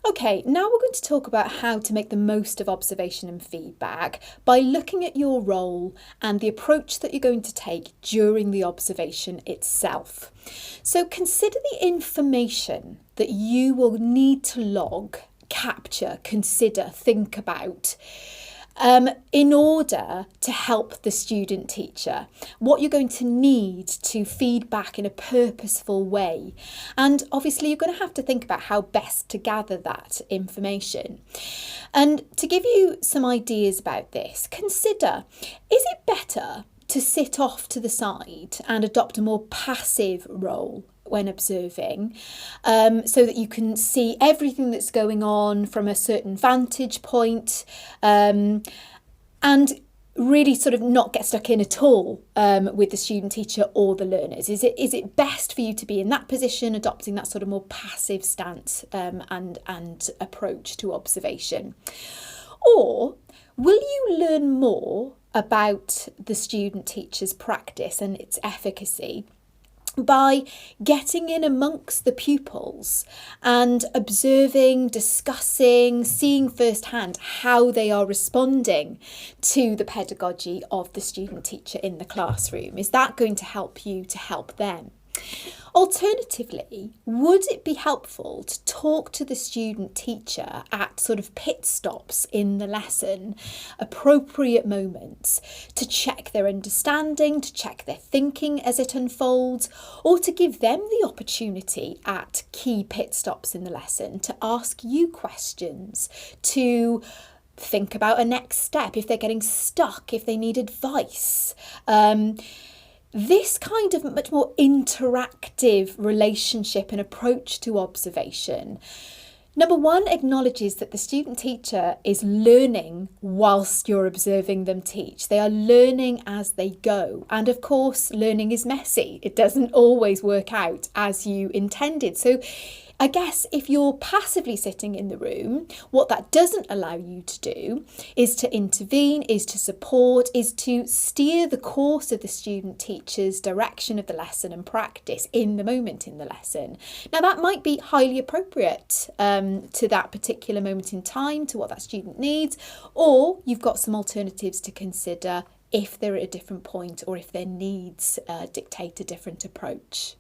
Okay, now we're going to talk about how to make the most of observation and feedback by looking at your role and the approach that you're going to take during the observation itself. So consider the information that you will need to log, capture, consider, think about in order to help the student teacher, what you're going to need to feed back in a purposeful way. And obviously you're going to have to think about how best to gather that information. And to give you some ideas about this, consider, is it better to sit off to the side and adopt a more passive role when observing, so that you can see everything that's going on from a certain vantage point, and really sort of not get stuck in at all with the student teacher or the learners? Is it best for you to be in that position, adopting that sort of more passive stance and approach to observation? Or will you learn more about the student teacher's practice and its efficacy by getting in amongst the pupils and observing, discussing, seeing firsthand how they are responding to the pedagogy of the student teacher in the classroom? Is that going to help you to help them? Alternatively, would it be helpful to talk to the student teacher at sort of pit stops in the lesson, appropriate moments, to check their understanding, to check their thinking as it unfolds, or to give them the opportunity at key pit stops in the lesson to ask you questions, to think about a next step if they're getting stuck, if they need advice? This kind of much more interactive relationship and approach to observation, number one, acknowledges that the student teacher is learning whilst you're observing them teach. They are learning as they go. And of course, learning is messy. It doesn't always work out as you intended. So I guess if you're passively sitting in the room, what that doesn't allow you to do is to intervene, is to support, is to steer the course of the student teacher's direction of the lesson and practice in the moment in the lesson. Now that might be highly appropriate to that particular moment in time, to what that student needs, or you've got some alternatives to consider if they're at a different point or if their needs dictate a different approach.